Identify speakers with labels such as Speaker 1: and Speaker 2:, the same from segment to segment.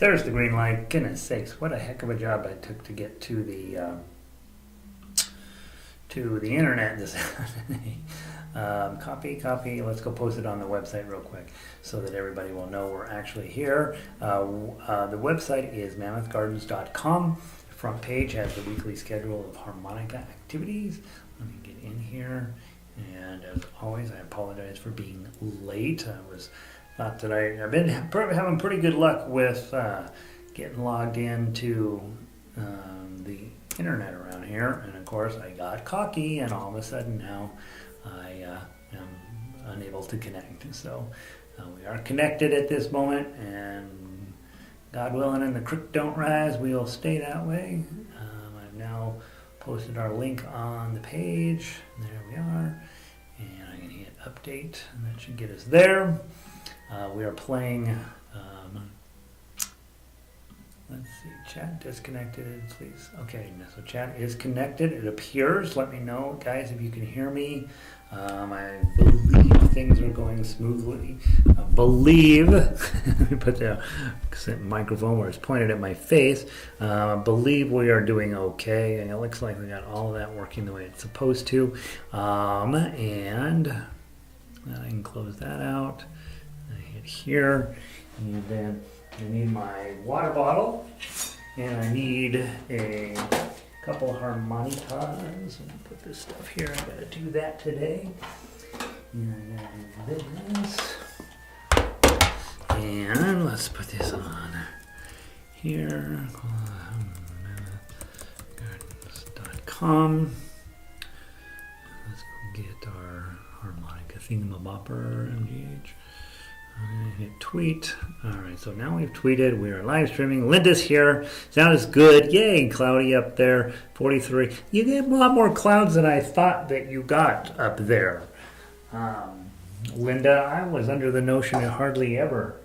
Speaker 1: There's the green light. Goodness sakes, what a heck of a job I took to get to the internet this copy. Let's go post it on the website real quick so that everybody will know we're actually here. The website is mammothgardens.com. The front page has the weekly schedule of harmonica activities. Let me get in here. And as always, I apologize for being late. Thought that I've been having pretty good luck with getting logged into the internet around here, and of course I got cocky, and all of a sudden now I am unable to connect. So we are connected at this moment, and God willing, and the creek don't rise, we'll stay that way. I've now posted our link on the page. There we are, and I can hit update, and that should get us there. We are playing. Let's see, chat disconnected, please. Okay, so chat is connected, it appears. Let me know, guys, if you can hear me. I believe things are going smoothly. I believe, let me put the microphone where it's pointed at my face. I believe we are doing okay, and it looks like we got all of that working the way it's supposed to. And I can close that out. I hit here, and then I need my water bottle, and I need a couple harmonicas. Let me put this stuff here. I gotta do that today. And I gotta do this. And let's put this on here. Gardens.com. Let's go get our harmonica thingamabopper MGH. Hit tweet. Alright, so now we've tweeted. We are live streaming. Linda's here. Sound is good. Yay, cloudy up there. 43. You get a lot more clouds than I thought that you got up there. Linda, I was under the notion it hardly ever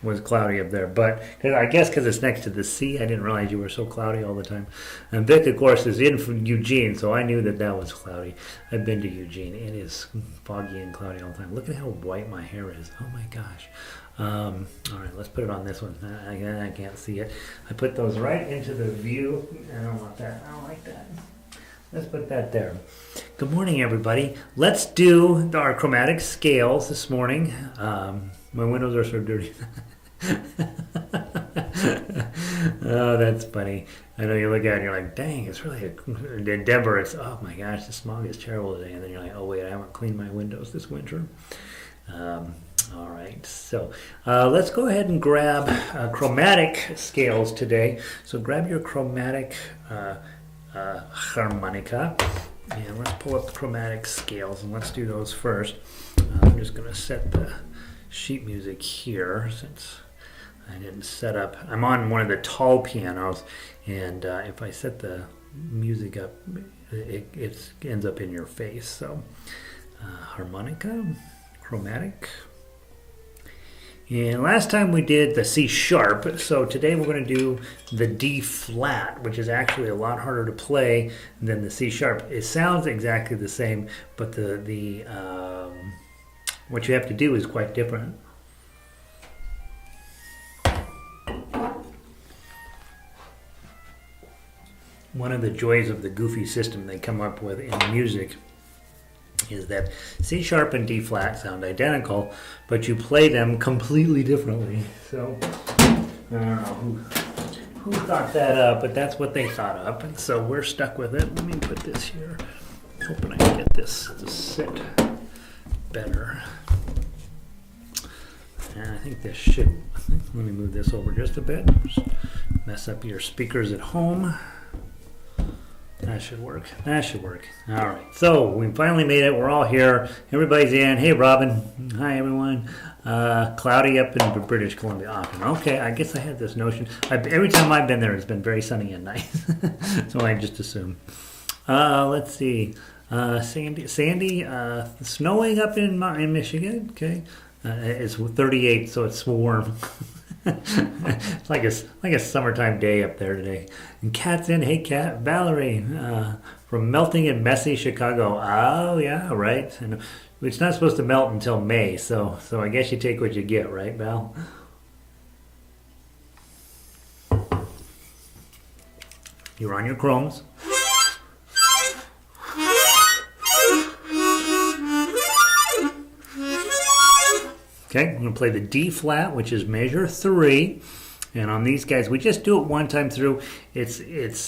Speaker 1: was cloudy up there. But I guess because it's next to the sea, I didn't realize you were so cloudy all the time. And Vic, of course, is in from Eugene, so I knew that was cloudy. I've been to Eugene. It is foggy and cloudy all the time. Look at how white my hair is. Oh my gosh. All right, let's put it on this one. I can't see it. I put those right into the view. I don't want that. I don't like that. Let's put that there. Good morning, everybody. Let's do our chromatic scales this morning. My windows are so dirty. Oh, that's funny. I know you look at it and you're like, dang, it's really in Denver, it's, oh my gosh, the smog is terrible today. And then you're like, oh wait, I haven't cleaned my windows this winter. All right, so let's go ahead and grab chromatic scales today. So grab your chromatic harmonica, and let's pull up the chromatic scales, and let's do those first. I'm just going to set the sheet music here since I didn't set up. I'm on one of the tall pianos, and if I set the music up, it ends up in your face. So harmonica, chromatic. And last time we did the C sharp, so today we're going to do the D flat, which is actually a lot harder to play than the C sharp. It sounds exactly the same, but the what you have to do is quite different. One of the joys of the goofy system they come up with in music is that C sharp and D flat sound identical, but you play them completely differently. So I don't know who thought that up, but that's what they thought up, and so we're stuck with it. Let me put this here. Hoping I can get this to sit better. And I think this should. Let me move this over just a bit. Just mess up your speakers at home. That should work. That should work. All right. So we finally made it. We're all here. Everybody's in. Hey, Robin. Hi, everyone. Cloudy up in British Columbia. Awesome. Okay. I guess I had this notion. Every time I've been there, it's been very sunny and nice. So I just assume. Let's see. Sandy. Snowing up in Michigan. Okay. It's 38, so it's warm. It's like a summertime day up there today. And Kat's in. Hey, Kat. Valerie from melting in messy Chicago. Oh, yeah, right. And it's not supposed to melt until May, so I guess you take what you get, right, Val? You're on your chromes. Okay, I'm going to play the D flat, which is measure 3. And on these guys, we just do it one time through. It's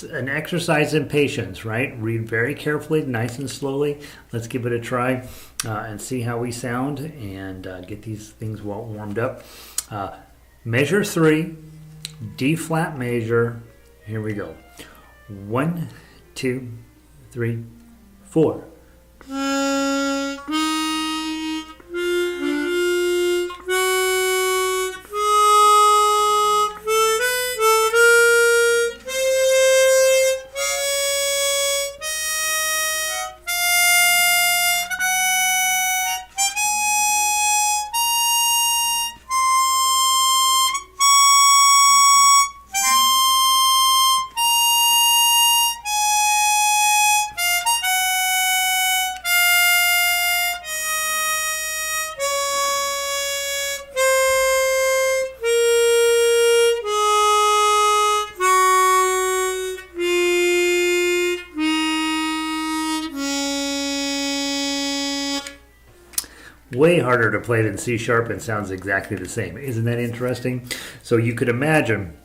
Speaker 1: an exercise in patience, right? Read very carefully, nice and slowly. Let's give it a try and see how we sound and get these things well warmed up. Measure 3, D flat major. Here we go. 1, 2, 3, 4. Way harder to play than C sharp and sounds exactly the same. Isn't that interesting? So you could imagine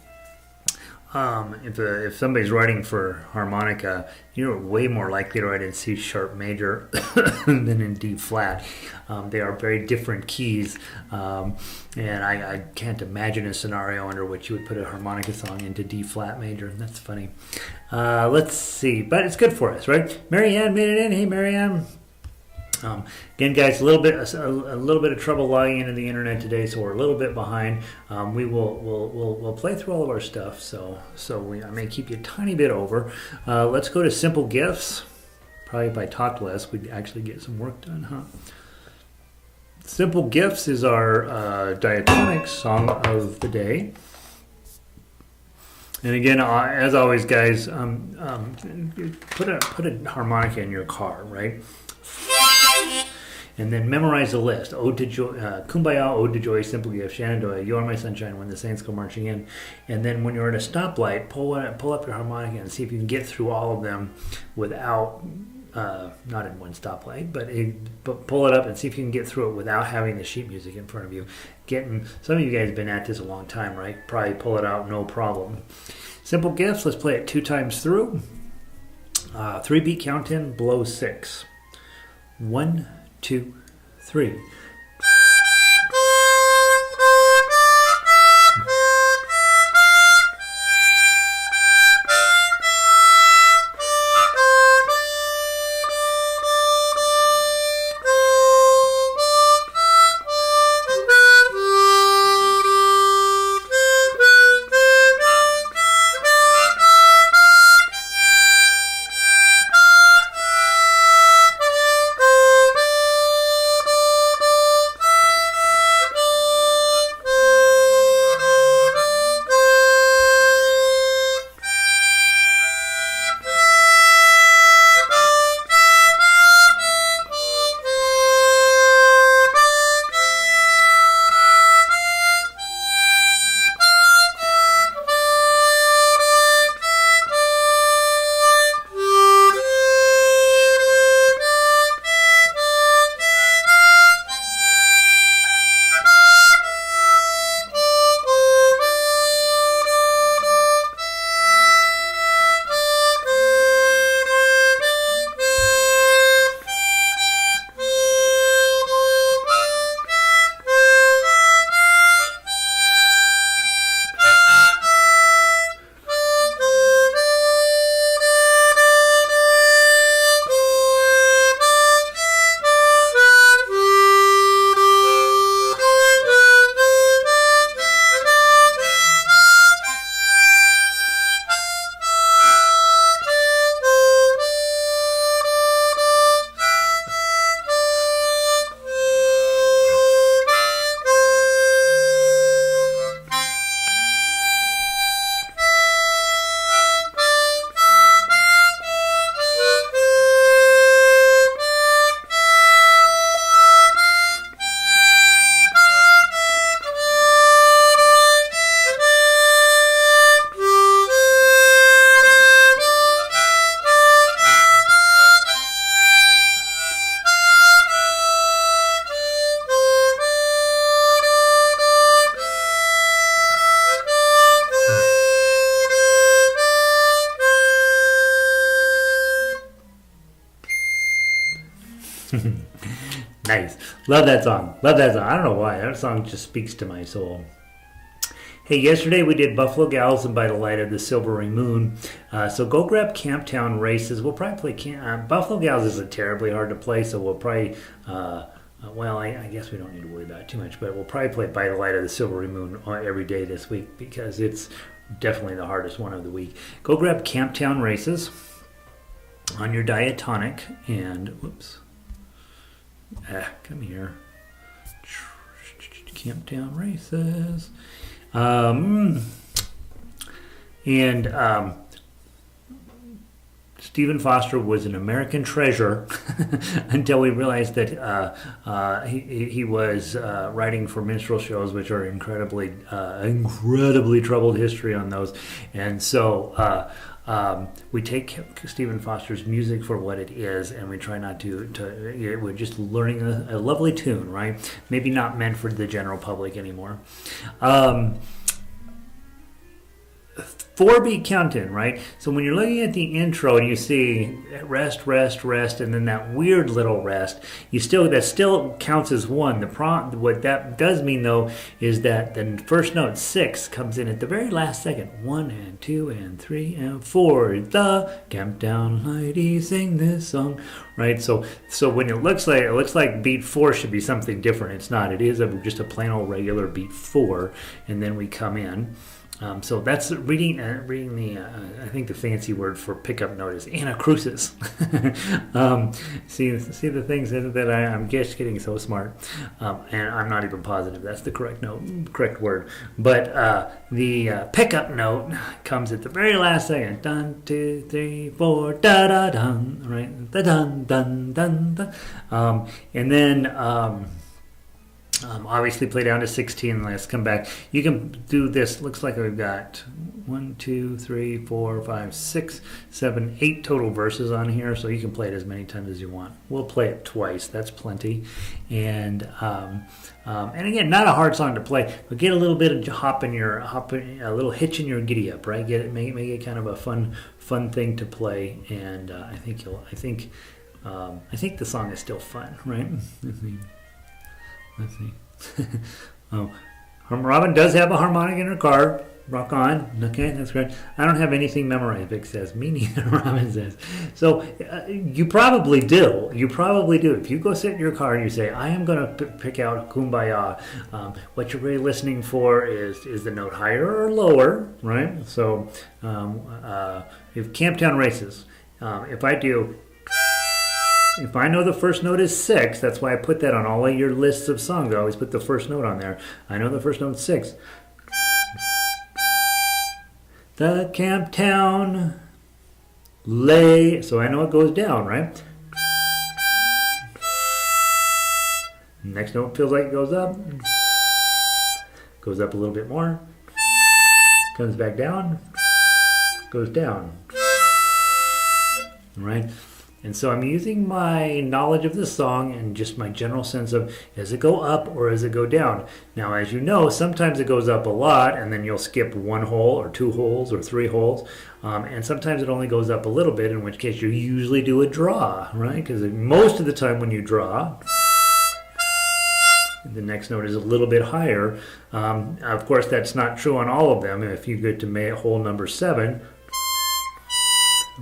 Speaker 1: if somebody's writing for harmonica, you're way more likely to write in C sharp major than in D flat. They are very different keys, and I can't imagine a scenario under which you would put a harmonica song into D flat major. That's funny. Let's see, but it's good for us, right? Marianne made it in. Hey, Marianne. Again, guys, a little bit of trouble logging into the internet today, so we're a little bit behind. We'll play through all of our stuff, so I may keep you a tiny bit over. Let's go to Simple Gifts. Probably if I talked less, we'd actually get some work done, huh? Simple Gifts is our diatonic song of the day. And again, as always, guys, put a harmonica in your car, right? And then memorize the list. Ode to Joy, Kumbaya, Ode to Joy, Simple Gift, Shenandoah, You Are My Sunshine, When the Saints Go Marching In. And then when you're at a stoplight, pull up your harmonica and see if you can get through all of them without, not in one stoplight, but pull it up and see if you can get through it without having the sheet music in front of you. Some of you guys have been at this a long time, right? Probably pull it out, no problem. Simple Gifts, let's play it 2 times through. 3-beat count in, blow 6. 1, 2, 3. Love that song. Love that song. I don't know why. That song just speaks to my soul. Hey, yesterday we did Buffalo Gals and By the Light of the Silvery Moon. So go grab Camptown Races. We'll probably play Buffalo Gals isn't terribly hard to play, so we'll probably, well, I guess we don't need to worry about it too much, but we'll probably play By the Light of the Silvery Moon every day this week because it's definitely the hardest one of the week. Go grab Camptown Races on your diatonic and, whoops, come here. Camptown Races. Stephen Foster was an American treasure until we realized that he was writing for minstrel shows, which are incredibly troubled history on those. And so we take Stephen Foster's music for what it is, and we try not to we're just learning a lovely tune, right? Maybe not meant for the general public anymore. 4-beat count-in, right? So when you're looking at the intro and you see rest, rest, rest, and then that weird little rest, that still counts as one. What that does mean though is that the first note 6 comes in at the very last second. 1 and 2 and 3 and 4. The Camptown ladies sing this song, right? So when it looks like beat 4 should be something different. It's not. It is just a plain old regular beat 4, and then we come in. So that's reading the I think the fancy word for pickup note is anacrusis. See the things that I'm just getting so smart, and I'm not even positive that's the correct word. But the pickup note comes at the very last second. Dun 2 3 4 da da dun, right? Da dun dun dun dun, and then. Obviously play down to 16. Let's come back. You can do this. Looks like we've got 1, 2, 3, 4, 5, 6, 7, 8 total verses on here, so you can play it as many times as you want. We'll play it twice. That's plenty. And again, not a hard song to play, but get a little bit of a little hitch in your giddy up, right? Make it kind of a fun thing to play, and I think the song is still fun, right? Let's see. Oh, Robin does have a harmonic in her car. Rock on. Okay, that's great. I don't have anything memorized, Vic says. Me neither, Robin says. So you probably do. If you go sit in your car and you say, I am going to pick out Kumbaya, what you're really listening for is the note higher or lower, right? So if Camptown Races, if I know the first note is 6, that's why I put that on all of your lists of songs. I always put the first note on there. I know the first note is 6. The Camptown lay. So I know it goes down, right? Next note feels like it goes up. Goes up a little bit more. Comes back down. Goes down. Right? And so I'm using my knowledge of the song and just my general sense of, does it go up or does it go down? Now, as you know, sometimes it goes up a lot and then you'll skip 1 hole or 2 holes or 3 holes. And sometimes it only goes up a little bit, in which case you usually do a draw, right? Because most of the time when you draw, the next note is a little bit higher. Of course, that's not true on all of them. If you get to hole number 7,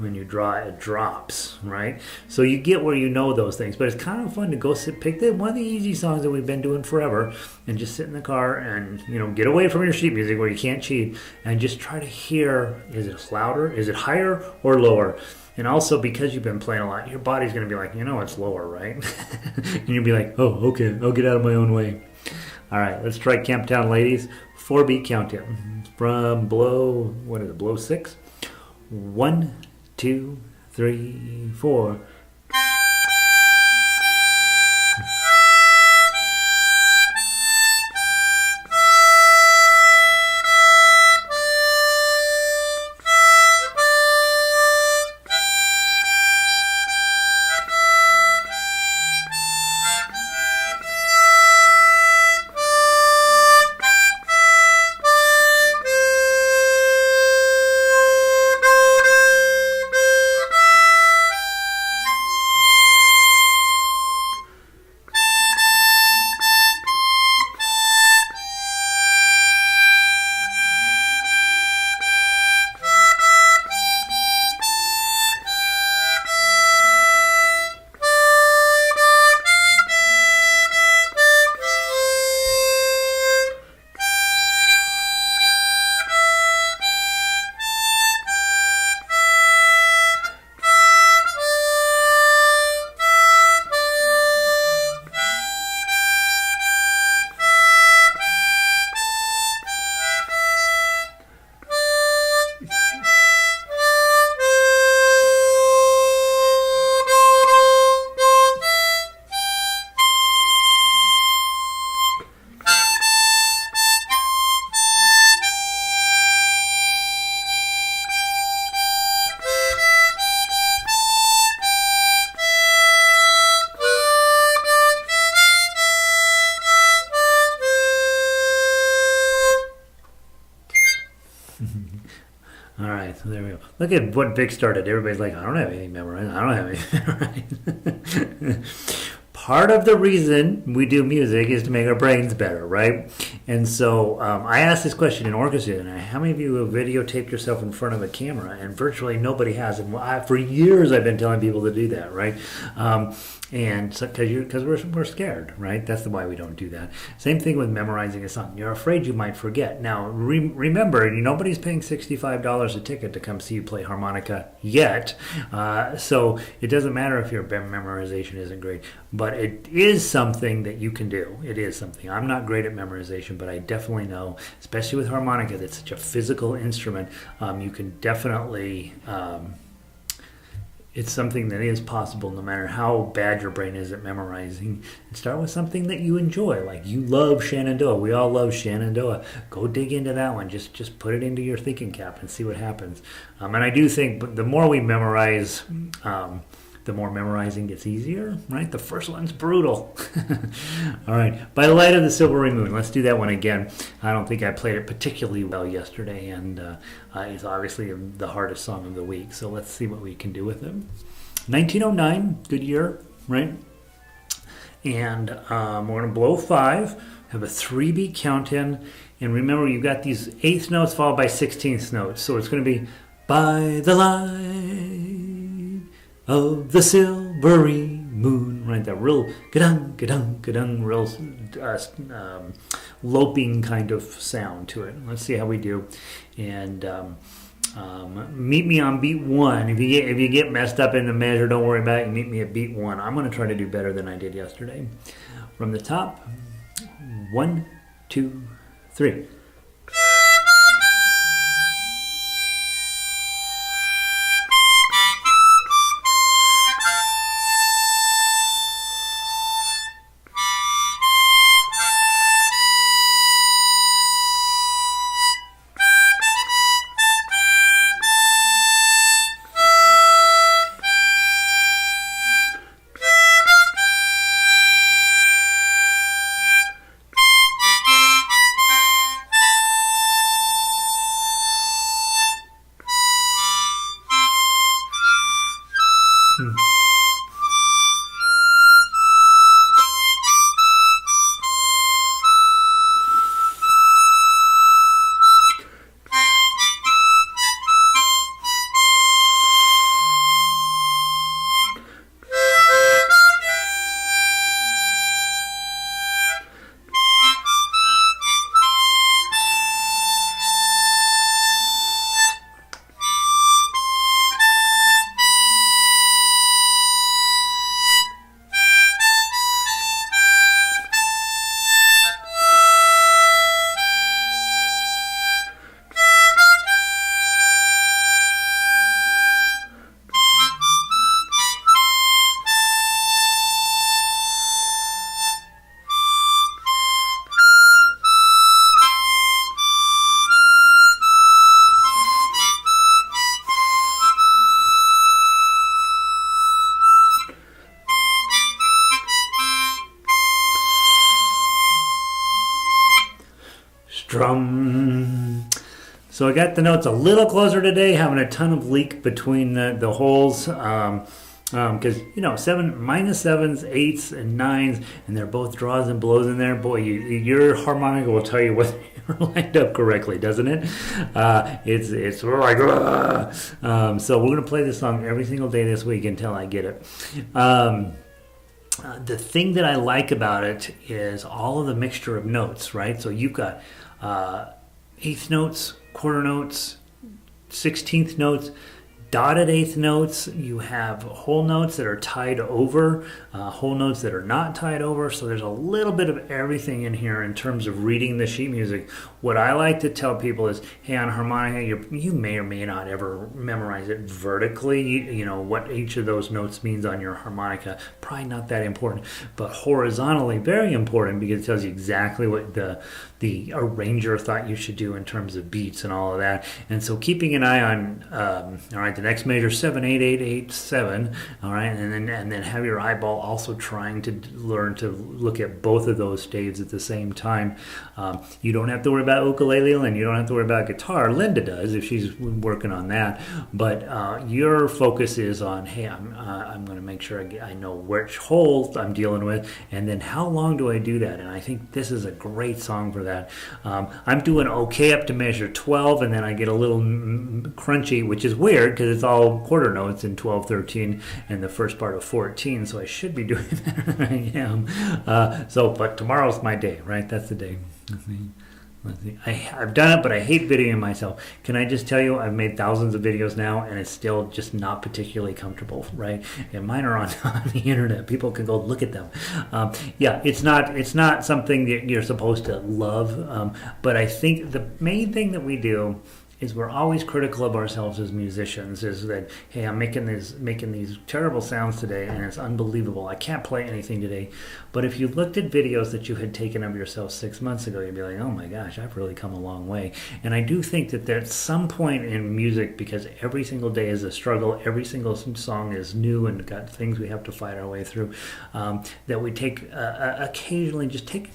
Speaker 1: when you draw, it drops, right? So you get where you know those things, but it's kind of fun to go pick one of the easy songs that we've been doing forever and just sit in the car and, get away from your sheet music where you can't cheat and just try to hear, is it louder, is it higher or lower? And also, because you've been playing a lot, your body's going to be like, it's lower, right? And you'll be like, oh, okay, I'll get out of my own way. All right, let's try Camptown Ladies, 4-beat countdown from blow 6? 1, 2, 3, 4. All right, so there we go. Look at what Vic started. Everybody's like, I don't have anything memorized. I don't have anything memorized. Part of the reason we do music is to make our brains better, right? And so I asked this question in orchestra tonight. How many of you have videotaped yourself in front of a camera? And virtually nobody has. And for years I've been telling people to do that, right? And so, because we're scared, right? That's why we don't do that. Same thing with memorizing a song. You're afraid you might forget. Now, remember, nobody's paying $65 a ticket to come see you play harmonica yet. So it doesn't matter if your memorization isn't great. But it is something that you can do. It is something. I'm not great at memorization, but I definitely know, especially with harmonica, that's such a physical instrument, you can definitely... it's something that is possible no matter how bad your brain is at memorizing. And start with something that you enjoy. Like you love Shenandoah. We all love Shenandoah. Go dig into that one. Just put it into your thinking cap and see what happens. And I do think the more we memorize, the more memorizing gets easier, right? The first one's brutal. All right. By the Light of the Silvery Moon. Let's do that one again. I don't think I played it particularly well yesterday, and it's obviously the hardest song of the week. So let's see what we can do with it. 1909, good year, right? And we're going to blow 5, have a 3-beat count-in, and remember you've got these 8th notes followed by 16th notes. So it's going to be by the light of the silvery moon, right? That real ga-dung, ga-dung, ga-dung, real loping kind of sound to it. Let's see how we do. And meet me on beat 1. If you get messed up in the measure, don't worry about it. You meet me at beat 1. I'm going to try to do better than I did yesterday. From the top, 1, 2, 3. Drum. So I got the notes a little closer today, having a ton of leak between the holes. Because, minus 7s, 8s, and 9s, and they're both draws and blows in there. Boy, your harmonica will tell you whether you're lined up correctly, doesn't it? It's like, so we're going to play this song every single day this week until I get it. The thing that I like about it is all of the mixture of notes, right? So you've got 8th notes, quarter notes, 16th notes, dotted 8th notes. You have whole notes that are tied over, whole notes that are not tied over. So there's a little bit of everything in here in terms of reading the sheet music. What I like to tell people is, hey, on harmonica, you may or may not ever memorize it vertically. You know what each of those notes means on your harmonica. Probably not that important, but horizontally very important, because it tells you exactly what the arranger thought you should do in terms of beats and all of that. And so keeping an eye on, all right, the next measure 78887. All right, and then have your eyeball also trying to learn to look at both of those staves at the same time. You don't have to worry about ukulele, and you don't have to worry about guitar. Linda does if she's working on that. But your focus is on, hey, I'm going to make sure I know which hole I'm dealing with, and then how long do I do that? And I think this is a great song for that. I'm doing okay up to measure 12, and then I get a little crunchy, which is weird because it's all quarter notes in 12, 13, and the first part of 14. So I should be doing better than I am. But tomorrow's my day, right? That's the day. Let's see. I've done it, but I hate videoing myself. Can I just tell you, I've made thousands of videos now, and it's still just not particularly comfortable, right? And mine are on the internet. People can go look at them. Yeah, it's not something that you're supposed to love, but I think the main thing that we do is we're always critical of ourselves as musicians, is that, hey, I'm making these terrible sounds today, and it's unbelievable. I can't play anything today. But if you looked at videos that you had taken of yourself 6 months ago, you'd be like, oh my gosh, I've really come a long way. And I do think that there's some point in music, because every single day is a struggle, every single song is new and got things we have to fight our way through, that we take occasionally just take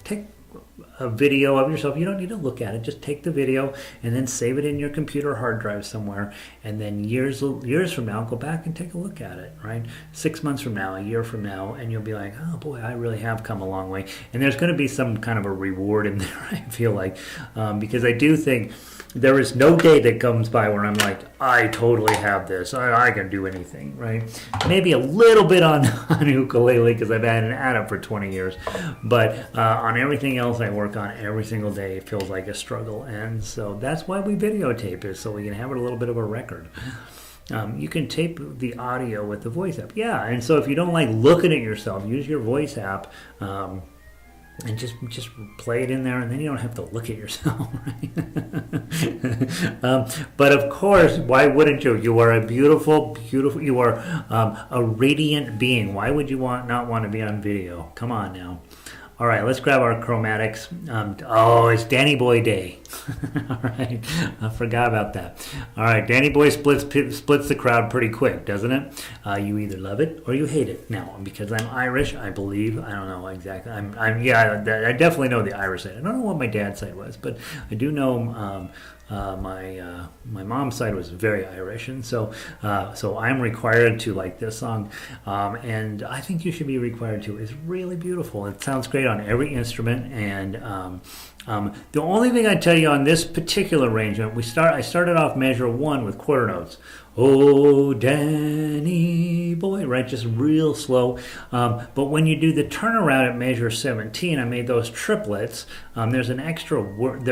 Speaker 1: a video of yourself. You don't need to look at it. Just take the video and then save it in your computer hard drive somewhere. And then years from now, go back and take a look at it, right? 6 months from now, a year from now, and you'll be like, oh boy, I really have come a long way. And there's going to be some kind of a reward in there, I feel like, because I do think there is no day that comes by where I'm like, I totally have this. I can do anything, right? Maybe a little bit on ukulele because I've had an at-up for 20 years. But on everything else I work on every single day, it feels like a struggle. And so that's why we videotape it, so we can have it a little bit of a record. You can tape the audio with the voice app. Yeah, and so if you don't like looking at yourself, use your voice app. And just play it in there, and then you don't have to look at yourself, right? But of course, why wouldn't you? You are a beautiful, you are a radiant being. Why would you not want to be on video? Come on now. All right, let's grab our chromatics. It's Danny Boy Day. All right, I forgot about that. All right, Danny Boy splits the crowd pretty quick, doesn't it? You either love it or you hate it. Now, because I'm Irish, I believe. I don't know exactly. I definitely know the Irish side. I don't know what my dad's side was, but I do know. My mom's side was very Irish, and so I'm required to like this song, and I think you should be required to. It's really beautiful. It sounds great on every instrument, and the only thing I tell you on this particular arrangement, I started off measure 1 with quarter notes. Oh, Danny boy, right? Just real slow. But when you do the turnaround at measure 17, I made those triplets. There's an extra word.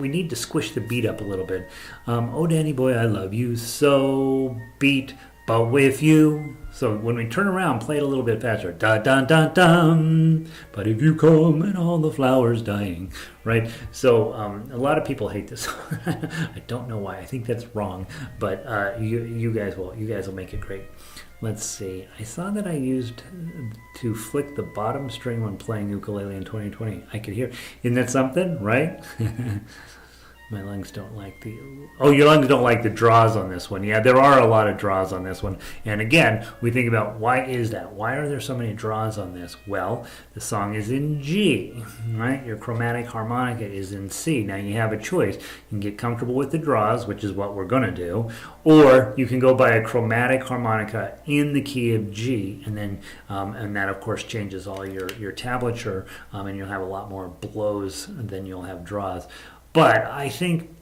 Speaker 1: We need to squish the beat up a little bit. Oh, Danny boy, I love you so. Beat, but with you. So when we turn around, play it a little bit faster. Da dun dun dun. But if you come and all the flowers dying, right? So a lot of people hate this. I don't know why. I think that's wrong. But you guys will make it great. Let's see. I saw that I used to flick the bottom string when playing ukulele in 2020. I could hear. Isn't that something, right? My lungs don't like your lungs don't like the draws on this one. Yeah, there are a lot of draws on this one. And again, we think about, why is that? Why are there so many draws on this? Well, the song is in G, right? Your chromatic harmonica is in C. Now you have a choice. You can get comfortable with the draws, which is what we're going to do, or you can go by a chromatic harmonica in the key of G, and then and that of course changes all your tablature, and you'll have a lot more blows than you'll have draws. But I think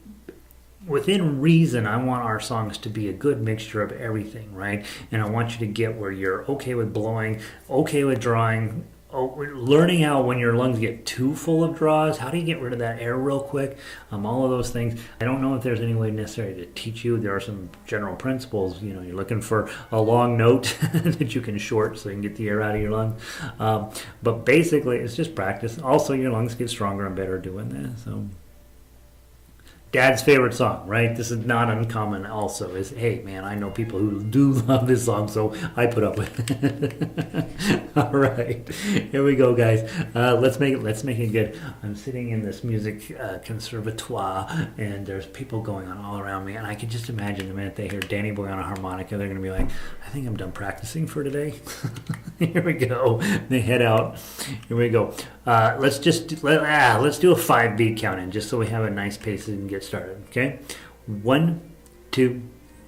Speaker 1: within reason, I want our songs to be a good mixture of everything, right? And I want you to get where you're okay with blowing, okay with drawing, learning how when your lungs get too full of draws, how do you get rid of that air real quick? All of those things. I don't know if there's any way necessary to teach you. There are some general principles. You're looking for a long note that you can short so you can get the air out of your lungs. But basically, it's just practice. Also, your lungs get stronger and better doing that. So Dad's favorite song, right? This is not uncommon also. Is, hey man, I know people who do love this song, so I put up with it. All right, here we go, guys. Let's make it good. I'm sitting in this music conservatoire, and there's people going on all around me, and I can just imagine the minute they hear Danny Boy on a harmonica, they're gonna be like, I think I'm done practicing for today. Here we go. They head out. Here we go. Let's do a 5-beat count in, just so we have a nice pace and get started. Okay, 1, 2,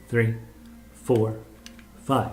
Speaker 1: 3, 4, 5.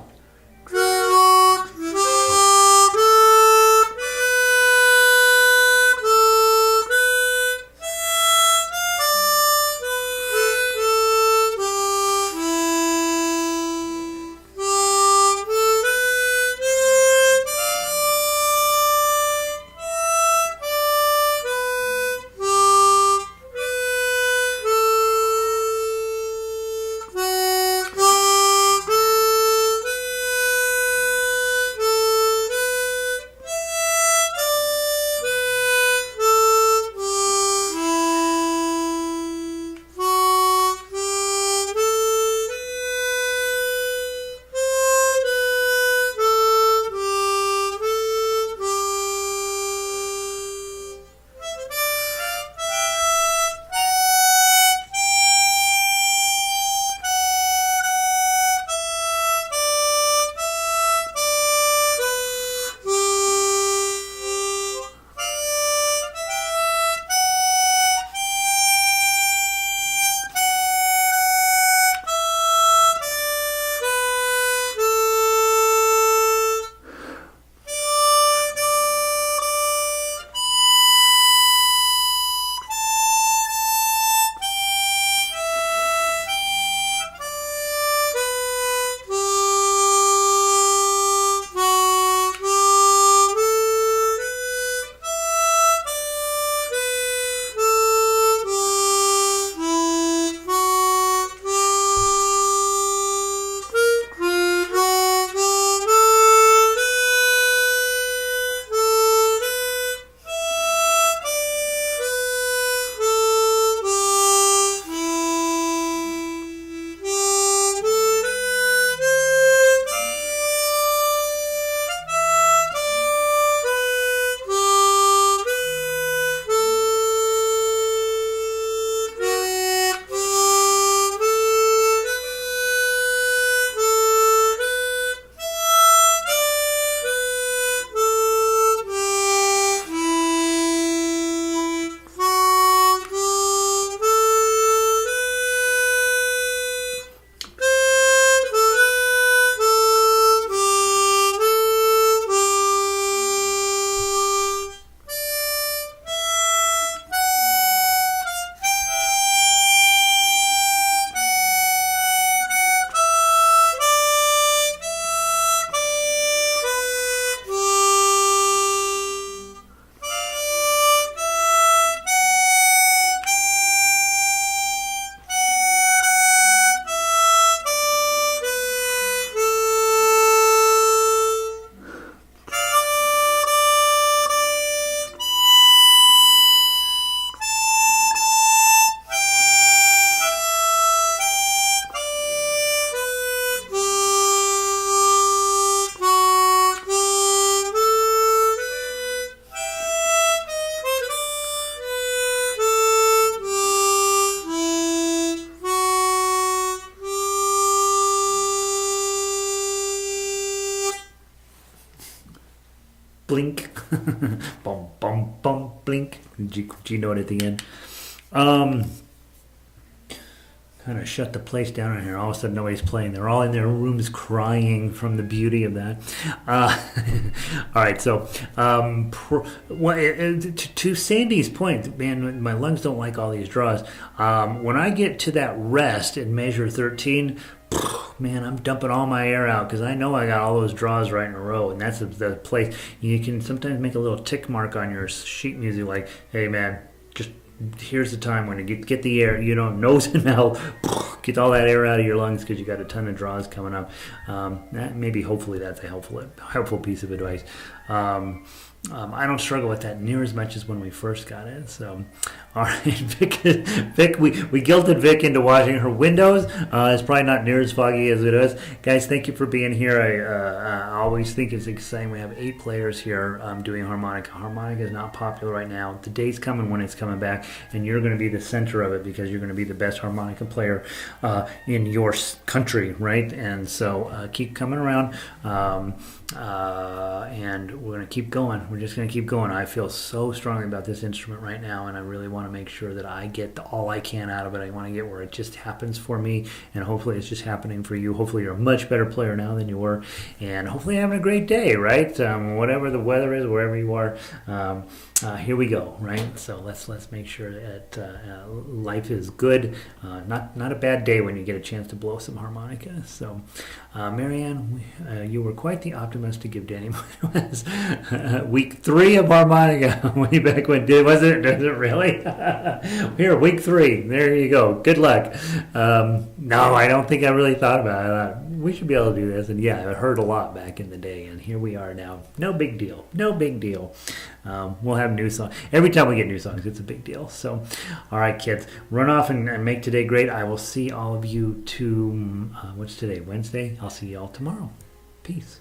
Speaker 1: blink, bum, bum, bum, blink, G note at the end. Kind of shut the place down in here. All of a sudden, nobody's playing. They're all in their rooms crying from the beauty of that. All right, so to Sandy's point, man, my lungs don't like all these draws. When I get to that rest in measure 13, man, I'm dumping all my air out because I know I got all those draws right in a row, and that's the place. You can sometimes make a little tick mark on your sheet music, like, hey, man, just here's the time when you get the air, nose and mouth, get all that air out of your lungs because you got a ton of draws coming up. Hopefully that's a helpful piece of advice. I don't struggle with that near as much as when we first got it. So, all right, Vic, we guilted Vic into washing her windows. It's probably not near as foggy as it is. Guys, thank you for being here. I always think it's exciting. We have 8 players here doing harmonica. Harmonica is not popular right now. The day's coming when it's coming back, and you're going to be the center of it because you're going to be the best harmonica player in your country, right? And so keep coming around. And we're going to keep going. We're just going to keep going. I feel so strongly about this instrument right now, and I really want to make sure that I get all I can out of it. I want to get where it just happens for me, and hopefully it's just happening for you. Hopefully you're a much better player now than you were, and hopefully you're having a great day, right? Whatever the weather is, wherever you are, here we go, right? So let's make sure that life is good. Not a bad day when you get a chance to blow some harmonica. So, Marianne, you were quite the optimist to give Danny week 3 of harmonica way back when. Was it really? Here, week 3. There you go. Good luck. No, I don't think I really thought about it. I thought, we should be able to do this. And yeah, it hurt a lot back in the day. And here we are now. No big deal. No big deal. We'll have new songs. Every time we get new songs, it's a big deal. So, all right, kids, run off and make today great. I will see all of you what's today? Wednesday? I'll see you all tomorrow. Peace.